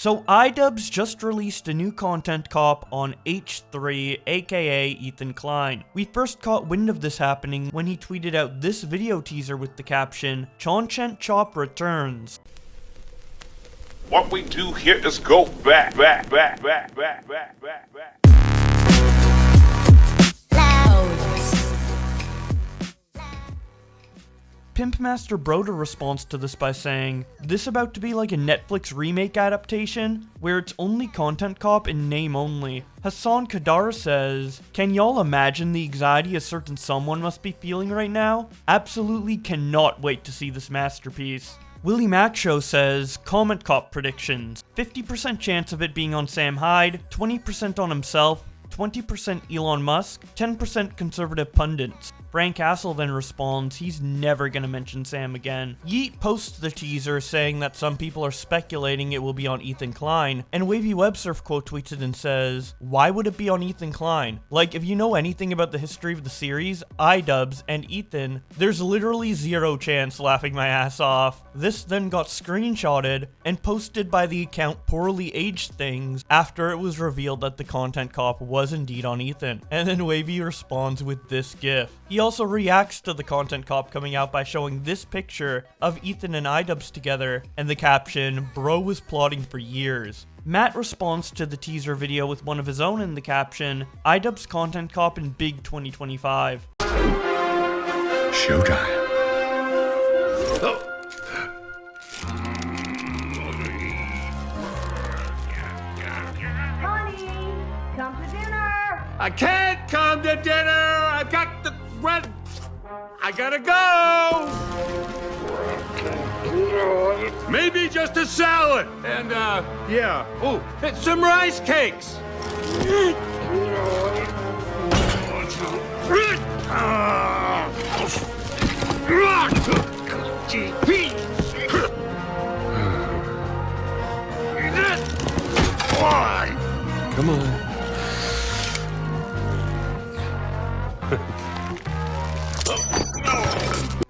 So iDubbbz just released a new content cop on H3, aka Ethan Klein. We first caught wind of this happening when he tweeted out this video teaser with the caption, "Chonchent Chop returns." What we do here is go back. Pimpmaster Broder responds to this by saying, "This about to be like a Netflix remake adaptation, where it's only content cop in name only." Hassan Kadar says, "Can y'all imagine the anxiety a certain someone must be feeling right now? Absolutely cannot wait to see this masterpiece." Willie Macshow says, "Comment cop predictions. 50% chance of it being on Sam Hyde, 20% on himself, 20% Elon Musk, 10% conservative pundits." Frank Castle then responds, he's never gonna mention Sam again. Yeet posts the teaser saying that some people are speculating it will be on Ethan Klein, and Wavy Websurf quote tweets it and says, "Why would it be on Ethan Klein? Like, if you know anything about the history of the series, iDubbbz and Ethan, there's literally zero chance, laughing my ass off." This then got screenshotted and posted by the account Poorly Aged Things after it was revealed that the content cop was indeed on Ethan. And then Wavy responds with this gif. He also reacts to the content cop coming out by showing this picture of Ethan and iDubbbz together and the caption, "Bro was plotting for years." Matt responds to the teaser video with one of his own in the caption, "iDubbbz content cop in big 2025. Showtime. Honey, come to dinner. I can't come to dinner. I've got the red. I gotta go. Maybe just a salad and yeah. Oh, and some rice cakes. Come on.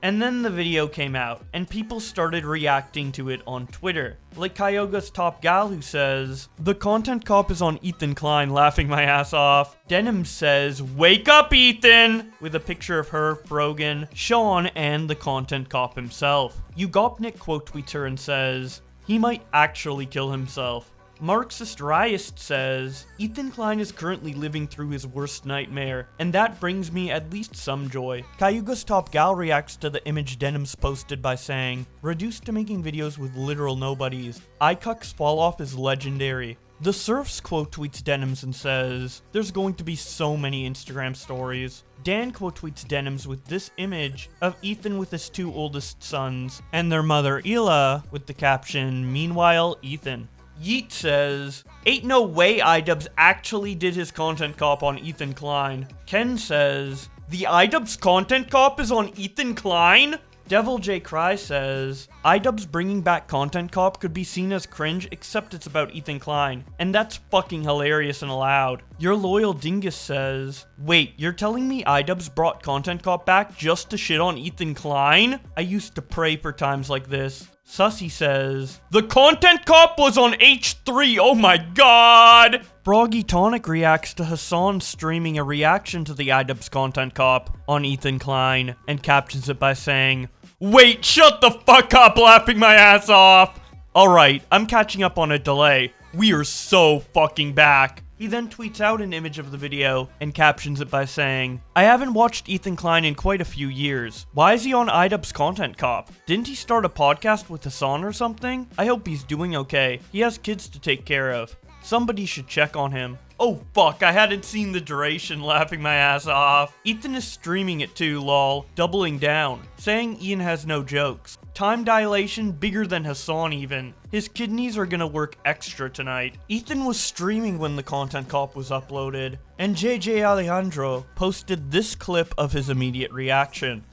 And then the video came out, and people started reacting to it on Twitter. Like Kyoga's Top Gal, who says, "The content cop is on Ethan Klein, laughing my ass off." Denim says, "Wake up, Ethan!" with a picture of her, Brogan, Sean, and the content cop himself. Ugopnik quote tweets her and says, "He might actually kill himself." Marxist Riot says, "Ethan Klein is currently living through his worst nightmare, and that brings me at least some joy." Cayuga's Top Gal reacts to the image Denim's posted by saying, "Reduced to making videos with literal nobodies. iCuck's fall off is legendary." The Surfs quote tweets Denims and says, "There's going to be so many Instagram stories." Dan quote tweets Denims with this image of Ethan with his two oldest sons, and their mother Ela with the caption, "Meanwhile, Ethan." Yeet says, "Ain't no way iDubbbz actually did his content cop on Ethan Klein." Ken says, "The iDubbbz content cop is on Ethan Klein?" Devil J Cry says, "iDubbbz bringing back content cop could be seen as cringe except it's about Ethan Klein, and that's fucking hilarious and allowed." Your Loyal Dingus says, "Wait, you're telling me iDubbbz brought content cop back just to shit on Ethan Klein? I used to pray for times like this." Sussy says, "The content cop was on H3, oh my god!" Froggy Tonic reacts to Hassan streaming a reaction to the iDubbbz content cop on Ethan Klein and captions it by saying, "Wait, shut the fuck up, laughing my ass off!" Alright, I'm catching up on a delay. We are so fucking back. He then tweets out an image of the video and captions it by saying, "I haven't watched Ethan Klein in quite a few years. Why is he on iDubbbz content cop? Didn't he start a podcast with Hassan or something? I hope he's doing okay. He has kids to take care of. Somebody should check on him." Oh fuck, I hadn't seen the duration, laughing my ass off. Ethan is streaming it too, lol, doubling down, saying Ian has no jokes. Time dilation bigger than Hassan even. His kidneys are gonna work extra tonight. Ethan was streaming when the content cop was uploaded, and JJ Alejandro posted this clip of his immediate reaction.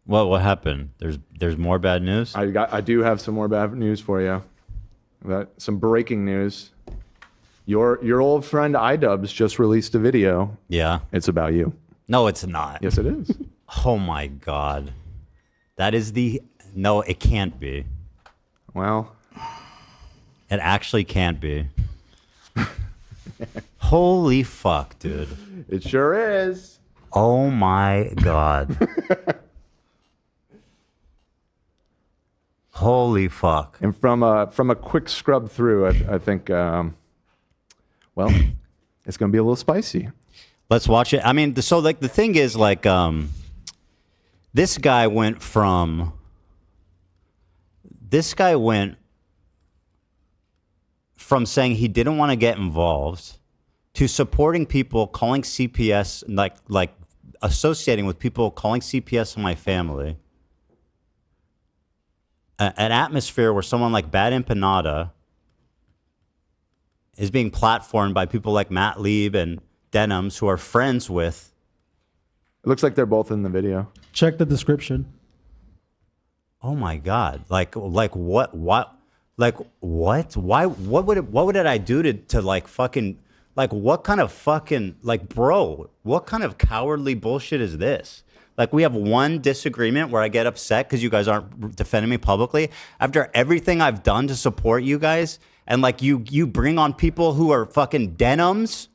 What happened? There's more bad news? I do have some more bad news for you. Some breaking news. Your old friend iDubbbz just released a video. Yeah. It's about you. No, it's not. Yes, it is. Oh my god. That is the... No, it can't be. Well, It actually can't be. Holy fuck, dude. It sure is. Oh my god. Holy fuck. And from a quick scrub through, I think, well, it's going to be a little spicy. Let's watch it. I mean, so like the thing is like, this guy went from saying he didn't want to get involved to supporting people calling CPS, like associating with people calling CPS on my family. An atmosphere where someone like Bad Empanada is being platformed by people like Matt Lieb and Denims, who are friends with. It looks like they're both in the video. Check the description. Oh my God! Like what? Like what? Why? What would I do to like fucking like what kind of fucking like bro? What kind of cowardly bullshit is this? Like we have one disagreement where I get upset because you guys aren't defending me publicly after everything I've done to support you guys, and like you bring on people who are fucking Denims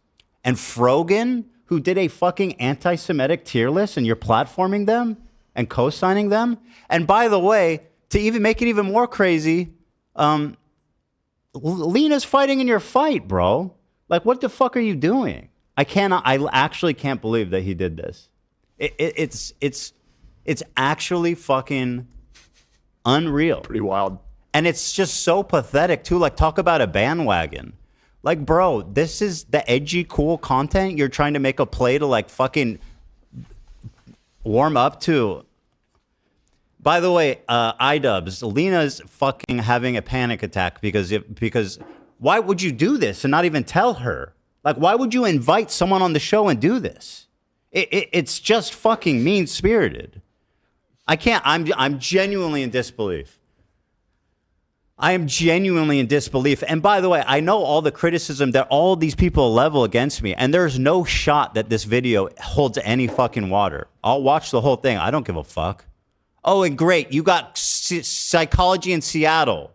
and Frogan who did a fucking anti-Semitic tier list, and you're platforming them and co-signing them. And by the way, to even make it even more crazy, Lena's fighting in your fight, bro. Like, what the fuck are you doing? I actually can't believe that he did this. It's actually fucking unreal. Pretty wild. And it's just so pathetic too. Like, talk about a bandwagon. Like, bro, this is the edgy, cool content you're trying to make a play to like fucking warm up to. By the way, iDubbbz, Lena's fucking having a panic attack because why would you do this and not even tell her? Like, why would you invite someone on the show and do this? It's just fucking mean-spirited. I can't. I'm genuinely in disbelief. I am genuinely in disbelief. And by the way, I know all the criticism that all these people level against me, and there's no shot that this video holds any fucking water. I'll watch the whole thing. I don't give a fuck. Oh, and great, you got psychology in Seattle.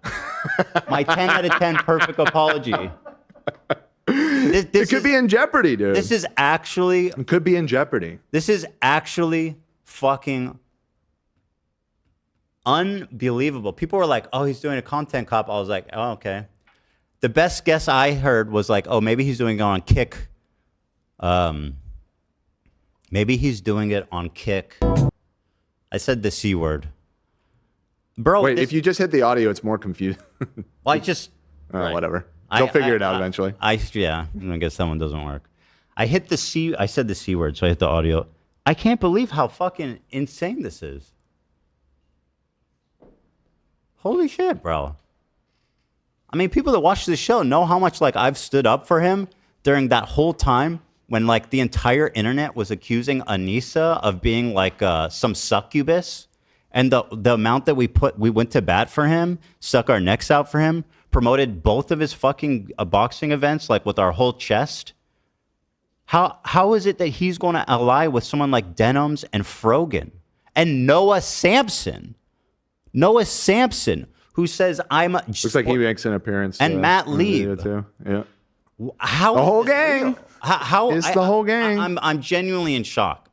My 10 out of 10 perfect apology. It could be in jeopardy, dude. This is actually... It could be in jeopardy. This is actually fucking unbelievable. People were like, oh, he's doing a content cop. I was like, oh, okay. The best guess I heard was like, oh, maybe he's doing it on Kick. Maybe he's doing it on Kick. I said the C word. Bro, wait, if you just hit the audio, it's more confusing. Well, I just... right. Whatever. They'll figure it out eventually. Yeah, I guess that one doesn't work. I hit the C. I said the C word, so I hit the audio. I can't believe how fucking insane this is. Holy shit, bro. I mean, people that watch this show know how much like I've stood up for him during that whole time when like the entire internet was accusing Anissa of being like some succubus, and the amount that we went to bat for him, stuck our necks out for him, promoted both of his fucking boxing events like with our whole chest. How is it that he's going to ally with someone like Denims and Frogan and Noah Sampson? Noah Sampson, who says I'm... Looks like he makes an appearance. And Matt Lieb. Too. Yeah. How the whole gang. How it's the whole gang. I'm genuinely in shock.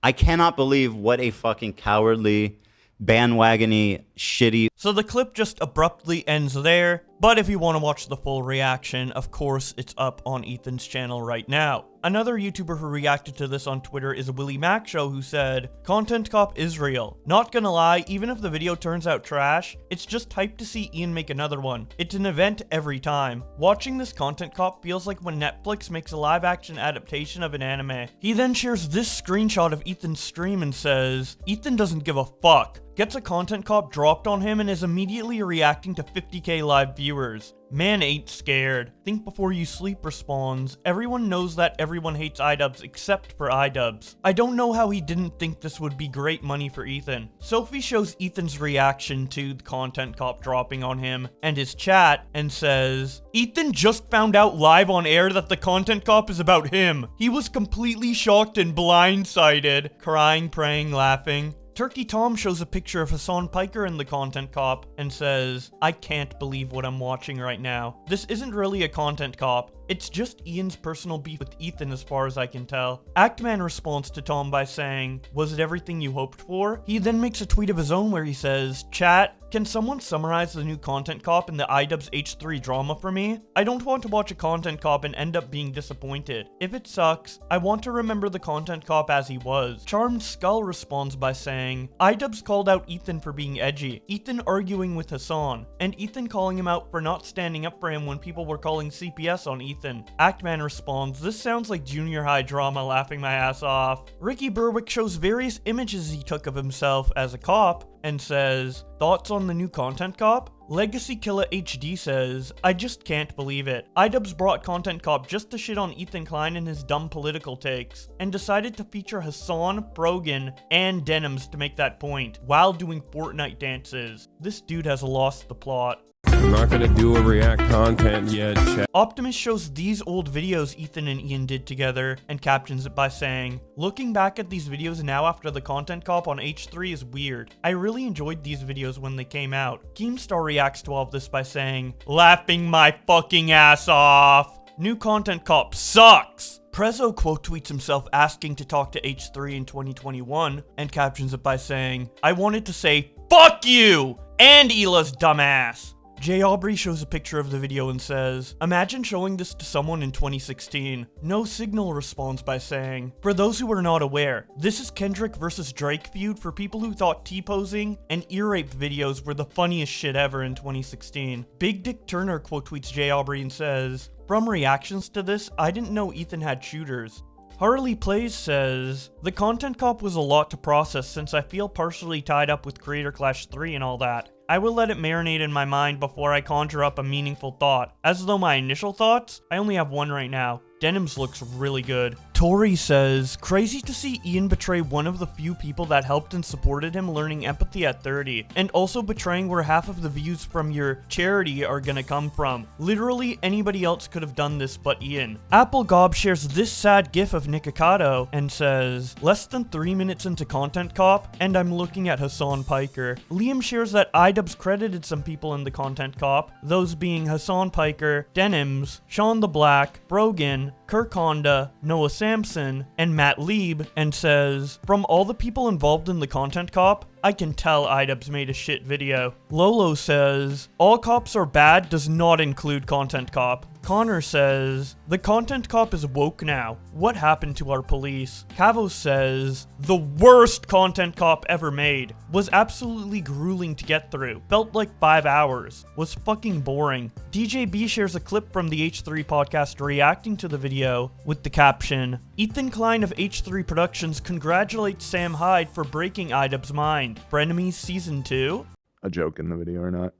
I cannot believe what a fucking cowardly, bandwagony, shitty... So the clip just abruptly ends there, but if you want to watch the full reaction, of course it's up on Ethan's channel right now. Another YouTuber who reacted to this on Twitter is a Willie Mac Show who said, "Content cop is real. Not gonna lie, even if the video turns out trash, it's just hype to see Ian make another one. It's an event every time. Watching this content cop feels like when Netflix makes a live action adaptation of an anime." He then shares this screenshot of Ethan's stream and says, "Ethan doesn't give a fuck. Gets a content cop dropped on him and is immediately reacting to 50k live viewers. Man ain't scared. Think before you sleep responds. Everyone knows that everyone hates iDubbbz except for iDubbbz. I don't know how he didn't think this would be great money for Ethan." Sophie shows Ethan's reaction to the content cop dropping on him and his chat and says, "Ethan just found out live on air that the content cop is about him. He was completely shocked and blindsided. Crying, praying, laughing. Turkey Tom shows a picture of Hassan Piker in the Content Cop and says, I can't believe what I'm watching right now. This isn't really a Content Cop. It's just Ian's personal beef with Ethan as far as I can tell. Actman responds to Tom by saying, was it everything you hoped for? He then makes a tweet of his own where he says, chat, can someone summarize the new Content Cop in the iDubbbz H3 drama for me? I don't want to watch a Content Cop and end up being disappointed. If it sucks, I want to remember the Content Cop as he was. Charmed Skull responds by saying, iDubbbz called out Ethan for being edgy, Ethan arguing with Hassan, and Ethan calling him out for not standing up for him when people were calling CPS on Ethan. Actman responds, this sounds like junior high drama, laughing my ass off. Ricky Berwick shows various images he took of himself as a cop and says, thoughts on the new Content Cop? Legacy Killer HD says, I just can't believe it. iDubbbz brought Content Cop just to shit on Ethan Klein and his dumb political takes, and decided to feature Hassan, Brogan, and Denims to make that point, while doing Fortnite dances. This dude has lost the plot. I'm not gonna do a react content yet, chat. Optimus shows these old videos Ethan and Ian did together and captions it by saying, looking back at these videos now after the Content Cop on H3 is weird. I really enjoyed these videos when they came out. Keemstar reacts to all of this by saying, laughing my fucking ass off. New Content Cop sucks. Prezzo quote tweets himself asking to talk to H3 in 2021 and captions it by saying, I wanted to say, fuck you and Ela's dumbass. Jay Aubrey shows a picture of the video and says, imagine showing this to someone in 2016. No Signal responds by saying, for those who are not aware, this is Kendrick versus Drake feud for people who thought T-posing and ear rape videos were the funniest shit ever in 2016. Big Dick Turner quote tweets Jay Aubrey and says, from reactions to this, I didn't know Ethan had shooters. Harley Plays says, the Content Cop was a lot to process since I feel partially tied up with Creator Clash 3 and all that. I will let it marinate in my mind before I conjure up a meaningful thought. As though my initial thoughts, I only have one right now. Denims looks really good. Tori says, crazy to see Ian betray one of the few people that helped and supported him learning empathy at 30, and also betraying where half of the views from your charity are gonna come from. Literally anybody else could have done this but Ian. Apple Gob shares this sad gif of Nikocado and says, less than 3 minutes into Content Cop, and I'm looking at Hassan Piker. Liam shares that iDubbbz credited some people in the Content Cop, those being Hassan Piker, Denims, Sean the Black, Brogan, Kirk Honda, Noah Sampson, and Matt Lieb, and says, from all the people involved in the Content Cop, I can tell iDubbbz made a shit video. Lolo says, all cops are bad does not include Content Cop. Connor says, the Content Cop is woke now. What happened to our police? Cavo says, the worst Content Cop ever made. Was absolutely grueling to get through. Felt like 5 hours. Was fucking boring. DJB shares a clip from the H3 podcast reacting to the video with the caption, Ethan Klein of H3 Productions congratulates Sam Hyde for breaking iDubbbz's mind. Frenemies Season 2? A joke in the video or not?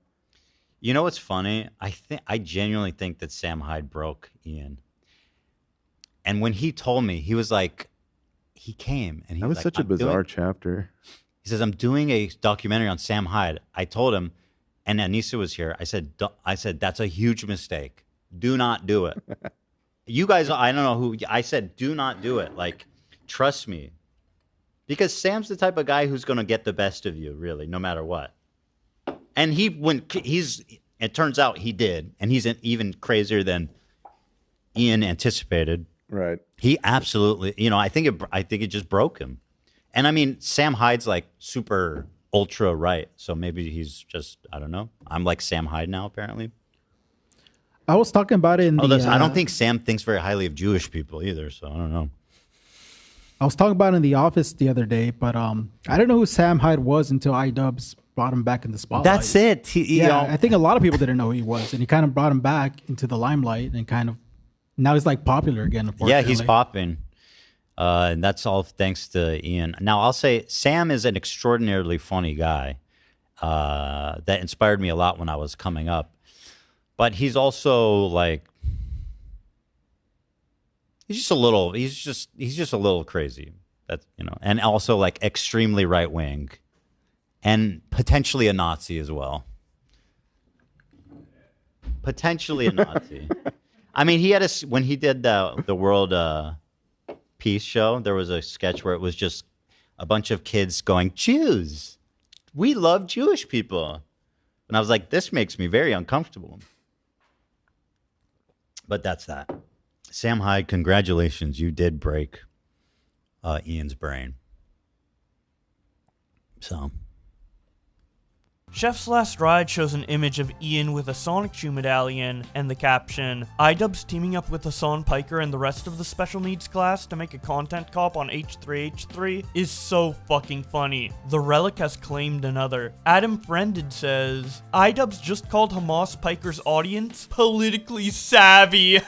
You know what's funny? I genuinely think that Sam Hyde broke Ian. And when he told me, he was like, he came and he was like, such a bizarre chapter. He says, I'm doing a documentary on Sam Hyde. I told him, and Anissa was here. I said, that's a huge mistake. Do not do it. You guys, I don't know who, I said, do not do it. Like, trust me. Because Sam's the type of guy who's going to get the best of you, really, no matter what. And it turns out he did. And he's even crazier than Ian anticipated. Right. He absolutely, I think it just broke him. And I mean, Sam Hyde's like super ultra right. So maybe he's just, I don't know. I'm like Sam Hyde now, apparently. I was talking about it in I don't think Sam thinks very highly of Jewish people either. So I don't know. I was talking about it in the office the other day, but I didn't know who Sam Hyde was until iDubbbz brought him back in the spotlight. That's it. I think a lot of people didn't know who he was, and he kind of brought him back into the limelight, and kind of now he's like popular again. Yeah, he's popping, and that's all thanks to Ian. Now I'll say Sam is an extraordinarily funny guy that inspired me a lot when I was coming up, but he's also like. He's just a little crazy. That's, and also like extremely right wing and potentially a Nazi as well. Potentially a Nazi. I mean, when he did the World Peace show, there was a sketch where it was just a bunch of kids going, Jews, we love Jewish people. And I was like, this makes me very uncomfortable. But that's that. Sam Hyde, congratulations. You did break Ian's brain. So... Chef's Last Ride shows an image of Ian with a Sonic Shoe medallion and the caption, iDubbbz teaming up with Hassan Piker and the rest of the special needs class to make a content cop on H3H3 is so fucking funny. The Relic has claimed another. Adam Friended says, iDubbbz just called Hamas Piker's audience politically savvy.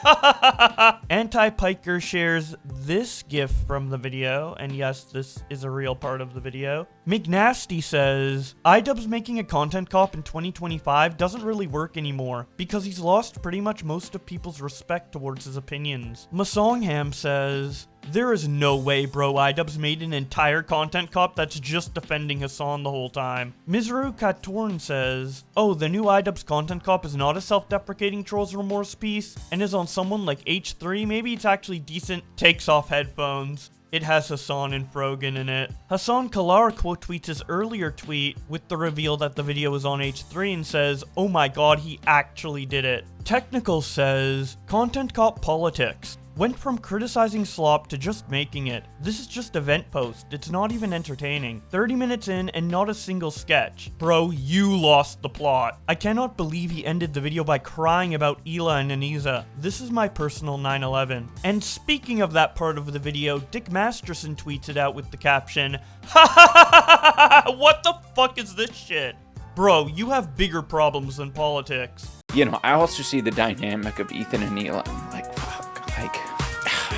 Anti-Piker shares this gif from the video, and yes, this is a real part of the video. McNasty says, iDubbbz making a content cop in 2025 doesn't really work anymore because he's lost pretty much most of people's respect towards his opinions. Masongham says, there is no way bro iDubbbz made an entire content cop that's just defending Hassan the whole time. Mizru Katorn says, oh, the new iDubbbz content cop is not a self-deprecating Trolls Remorse piece and is on someone like H3, maybe it's actually decent. Takes off headphones. It has Hassan and Frogan in it. Hassan Kalar quote tweets his earlier tweet with the reveal that the video is on H3 and says, oh my god, he actually did it. Technical says, content cop politics. Went from criticizing slop to just making it. This is just event post, it's not even entertaining. 30 minutes in and not a single sketch. Bro, you lost the plot. I cannot believe he ended the video by crying about Ela and Aniza. This is my personal 9/11. And speaking of that part of the video, Dick Masterson tweets it out with the caption, what the fuck is this shit? Bro, you have bigger problems than politics. You know, I also see the dynamic of Ethan and Ela. I'm like, fuck, like,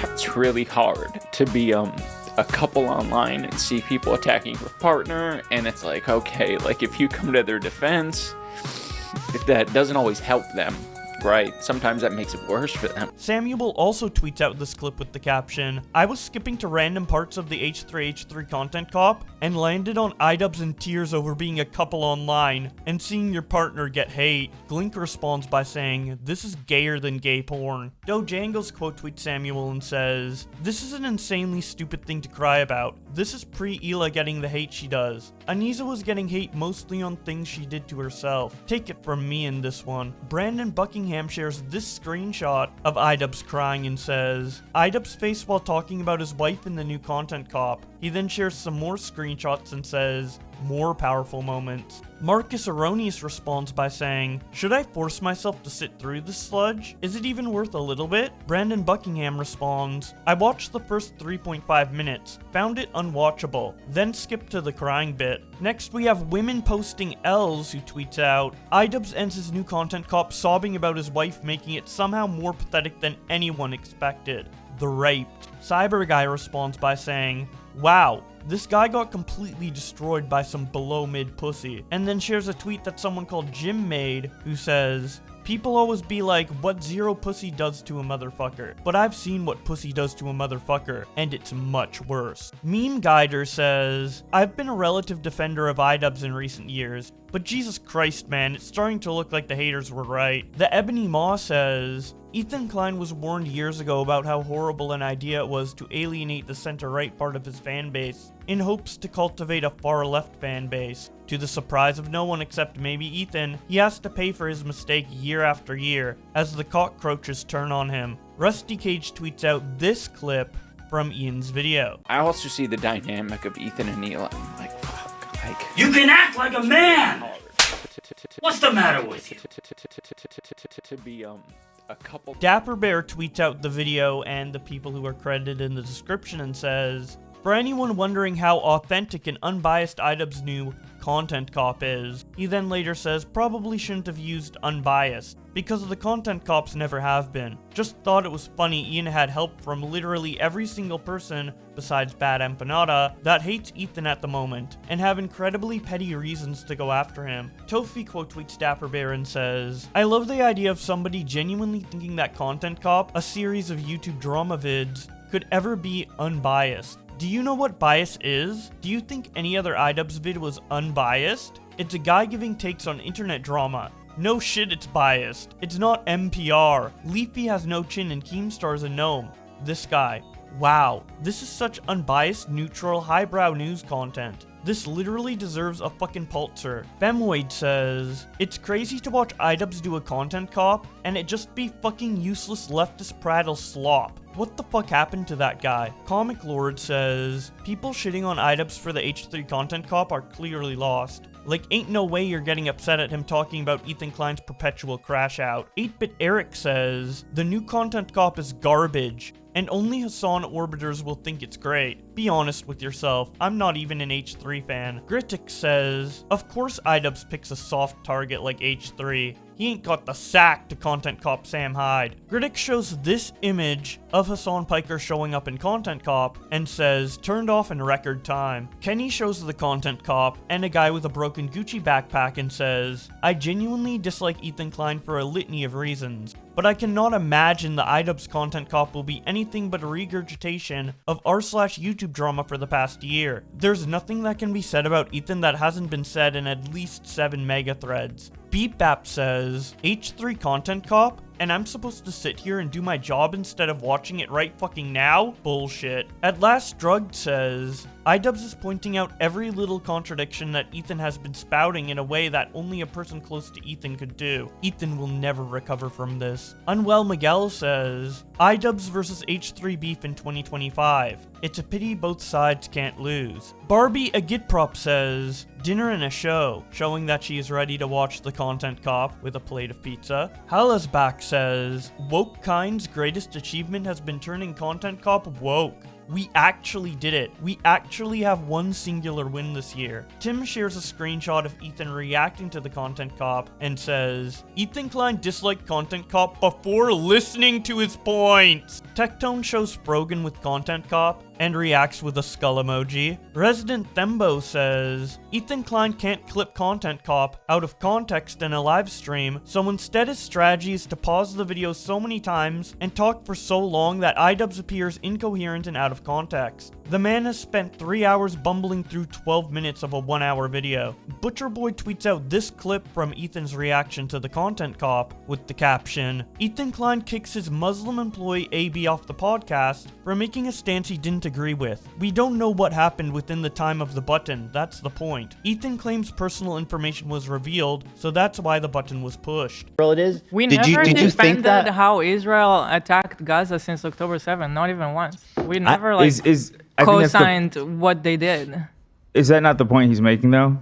it's really hard to be a couple online and see people attacking your partner, and it's like, okay, like if you come to their defense, if that doesn't always help them, right? Sometimes that makes it worse for them. Samuel also tweets out this clip with the caption, I was skipping to random parts of the H3H3 content cop and landed on iDubbbz in tears over being a couple online and seeing your partner get hate. Glink responds by saying, this is gayer than gay porn. Dojangles quote tweets Samuel and says, this is an insanely stupid thing to cry about. This is pre-Ela getting the hate she does. Aniza was getting hate mostly on things she did to herself. Take it from me in this one. Brandon Buckingham shares this screenshot of iDubbbz crying and says, iDubbbz face while talking about his wife in the new content cop. He then shares some more screenshots and says, more powerful moments. Marcus Aronius responds by saying, should I force myself to sit through this sludge? Is it even worth a little bit? Brandon Buckingham responds, I watched the first 3.5 minutes, found it unwatchable, then skipped to the crying bit. Next we have Women Posting Els who tweets out, iDubbbz ends his new content cop sobbing about his wife making it somehow more pathetic than anyone expected. The raped. Cyber Guy responds by saying, wow, this guy got completely destroyed by some below-mid pussy, and then shares a tweet that someone called Jim made, who says, people always be like, what zero pussy does to a motherfucker, but I've seen what pussy does to a motherfucker, and it's much worse. Meme Guider says, I've been a relative defender of iDubbbz in recent years, but Jesus Christ man, it's starting to look like the haters were right. The Ebony Maw says, Ethan Klein was warned years ago about how horrible an idea it was to alienate the center-right part of his fan base, in hopes to cultivate a far-left fan base. To the surprise of no one except maybe Ethan, he has to pay for his mistake year after year, as the cockroaches turn on him. Rusty Cage tweets out this clip from Ian's video. I also see the dynamic of Ethan and Ela. I'm like, fuck, like... You can act like a man! What's the matter with you? To be, a couple... Dapper Bear tweets out the video and the people who are credited in the description and says, for anyone wondering how authentic and unbiased iDubbbz's new content cop is, he then later says probably shouldn't have used unbiased, because the content cops never have been. Just thought it was funny Ian had help from literally every single person, besides Bad Empanada, that hates Ethan at the moment, and have incredibly petty reasons to go after him. Tofi quote tweets Dapper Bear and says, I love the idea of somebody genuinely thinking that Content Cop, a series of YouTube drama vids, could ever be unbiased. Do you know what bias is? Do you think any other iDubbbz vid was unbiased? It's a guy giving takes on internet drama. No shit, it's biased. It's not NPR. Leafy has no chin and Keemstar's a gnome. This guy. Wow, this is such unbiased, neutral, highbrow news content. This literally deserves a fucking Pulitzer. Femoid says, it's crazy to watch iDubbbz do a content cop, and it just be fucking useless leftist prattle slop. What the fuck happened to that guy? Comic Lord says, people shitting on iDubbbz for the H3 content cop are clearly lost. Like, ain't no way you're getting upset at him talking about Ethan Klein's perpetual crash out. 8-Bit Eric says, the new content cop is garbage, and only Hassan orbiters will think it's great. Be honest with yourself, I'm not even an H3 fan. Gritic says, of course iDubbbz picks a soft target like H3. He ain't got the sack to content cop Sam Hyde. Gritic shows this image of Hassan Piker showing up in Content Cop and says, turned off in record time. Kenny shows the Content Cop and a guy with a broken Gucci backpack and says, I genuinely dislike Ethan Klein for a litany of reasons, but I cannot imagine the iDubbbz Content Cop will be anything but a regurgitation of r/YouTube drama for the past year. There's nothing that can be said about Ethan that hasn't been said in at least 7 mega threads. Beepbap says, H3 Content Cop? And I'm supposed to sit here and do my job instead of watching it right fucking now? Bullshit. At Last Drugged says, iDubbbz is pointing out every little contradiction that Ethan has been spouting in a way that only a person close to Ethan could do. Ethan will never recover from this. Unwell Miguel says, iDubbbz versus H3 beef in 2025. It's a pity both sides can't lose. Barbie Agitprop says, dinner and a show, showing that she is ready to watch the Content Cop with a plate of pizza. Halazback says, woke kind's greatest achievement has been turning Content Cop woke. We actually did it. We actually have one singular win this year. Tim shares a screenshot of Ethan reacting to the Content Cop and says, Ethan Klein disliked Content Cop before listening to his points. Tectone shows Frogan with Content Cop and reacts with a skull emoji. Resident Thembo says, Ethan Klein can't clip Content Cop out of context in a live stream, so instead his strategy is to pause the video so many times and talk for so long that iDubbbz appears incoherent and out of context. The man has spent 3 hours bumbling through 12 minutes of a 1-hour video. Butcher Boy tweets out this clip from Ethan's reaction to the Content Cop with the caption, Ethan Klein kicks his Muslim employee AB off the podcast for making a stance he didn't agree with. We don't know what happened within the time of the button, that's the point. Ethan claims personal information was revealed, so that's why the button was pushed. It is. We did never you defended think that? how Israel attacked Gaza since October 7th, not even once. We never I think co-signed what they did. Is that not the point he's making though?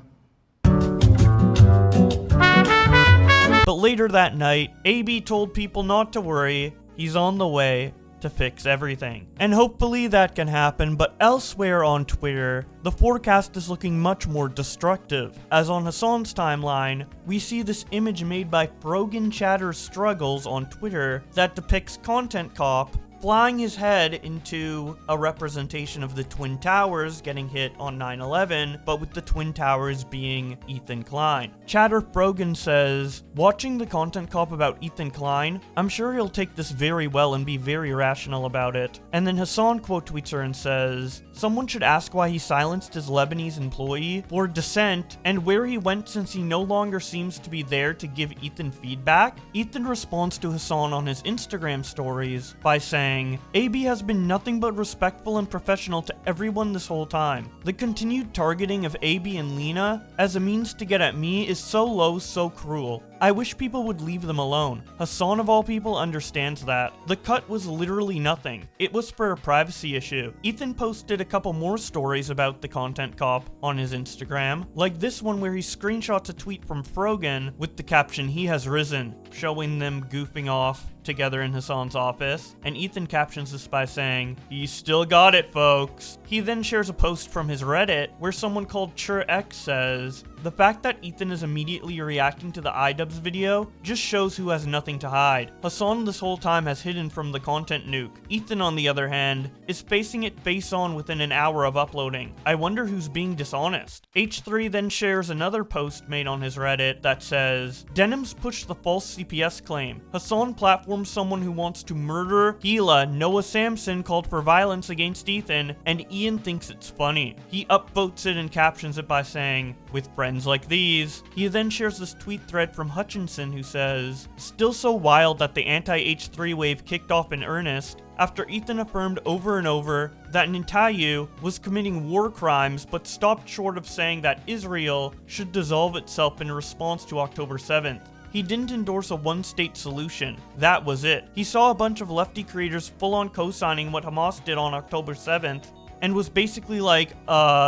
But later that night, AB told people not to worry, he's on the way to fix everything. And hopefully that can happen, but elsewhere on Twitter, the forecast is looking much more destructive. As on Hassan's timeline, we see this image made by Frogan Chatter Struggles on Twitter that depicts Content Cop flying his head into a representation of the Twin Towers getting hit on 9/11, but with the Twin Towers being Ethan Klein. Chatter Frogan says, watching the Content Cop about Ethan Klein, I'm sure he'll take this very well and be very rational about it. And then Hassan quote tweets her and says, someone should ask why he silenced his Lebanese employee for dissent and where he went since he no longer seems to be there to give Ethan feedback. Ethan responds to Hassan on his Instagram stories by saying, AB has been nothing but respectful and professional to everyone this whole time. The continued targeting of AB and Lena as a means to get at me is so low, so cruel. I wish people would leave them alone. Hassan of all people understands that. The cut was literally nothing. It was for a privacy issue. Ethan posted a couple more stories about the Content Cop on his Instagram, like this one where he screenshots a tweet from Frogan with the caption, he has risen, showing them goofing off together in Hassan's office, and Ethan captions this by saying, "He still got it, folks." He then shares a post from his Reddit where someone called ChurX says, "The fact that Ethan is immediately reacting to the iDubbbz video just shows who has nothing to hide. Hassan this whole time has hidden from the content nuke. Ethan, on the other hand, is facing it face on within an hour of uploading. I wonder who's being dishonest." H3 then shares another post made on his Reddit that says, "Denim's pushed the false CPS claim. Hassan platforms someone who wants to murder Gila. Noah Samson called for violence against Ethan, and Ian thinks it's funny. He upvotes it and captions it by saying, 'With friends friends like these. He then shares this tweet thread from Hutchinson who says, "Still so wild that the anti-H3 wave kicked off in earnest after Ethan affirmed over and over that Netanyahu was committing war crimes but stopped short of saying that Israel should dissolve itself in response to October 7th. He didn't endorse a one-state solution. That was it. He saw a bunch of lefty creators full-on co-signing what Hamas did on October 7th and was basically like,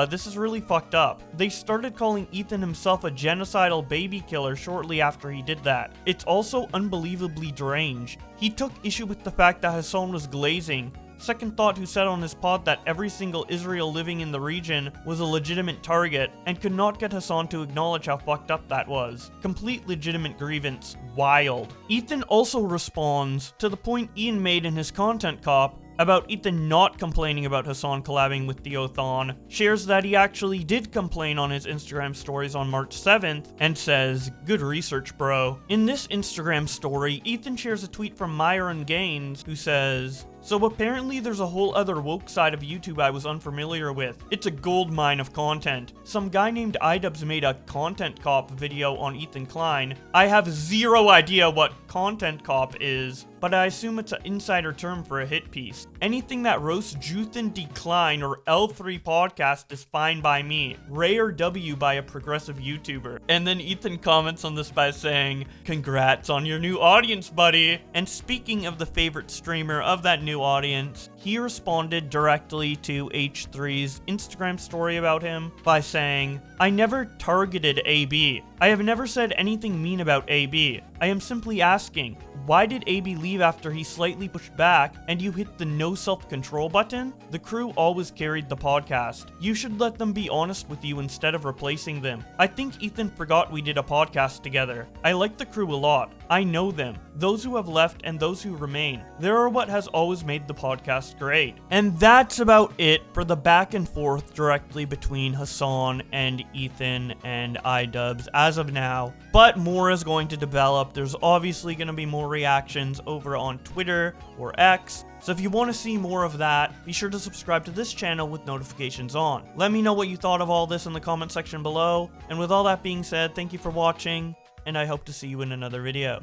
this is really fucked up. They started calling Ethan himself a genocidal baby killer shortly after he did that. It's also unbelievably deranged. He took issue with the fact that Hassan was glazing. Second Thought, who said on his pod that every single Israel living in the region was a legitimate target and could not get Hassan to acknowledge how fucked up that was. Complete legitimate grievance. Wild. Ethan also responds to the point Ian made in his content cop about Ethan not complaining about Hassan collabing with Theothon, shares that he actually did complain on his Instagram stories on March 7th, and says, "Good research, bro." In this Instagram story, Ethan shares a tweet from Myron Gaines, who says, "So apparently there's a whole other woke side of YouTube I was unfamiliar with. It's a gold mine of content. Some guy named iDubbbz made a content cop video on Ethan Klein. I have zero idea what content cop is, but I assume it's an insider term for a hit piece. Anything that roasts Juthan Decline or L3 podcast is fine by me. Rare W by a progressive YouTuber." And then Ethan comments on this by saying, "Congrats on your new audience, buddy." And speaking of the favorite streamer of that new audience, he responded directly to H3's Instagram story about him by saying, "I never targeted AB. I have never said anything mean about AB. I am simply asking, why did AB leave after he slightly pushed back and you hit the no self-control button? The crew always carried the podcast. You should let them be honest with you instead of replacing them. I think Ethan forgot we did a podcast together. I like the crew a lot. I know them, those who have left and those who remain. They are what has always made the podcast great." And that's about it for the back and forth directly between Hassan and Ethan and iDubbbz as of now. But more is going to develop. There's obviously going to be more reactions over on Twitter or X. So if you want to see more of that, be sure to subscribe to this channel with notifications on. Let me know what you thought of all this in the comment section below. And with all that being said, thank you for watching, and I hope to see you in another video.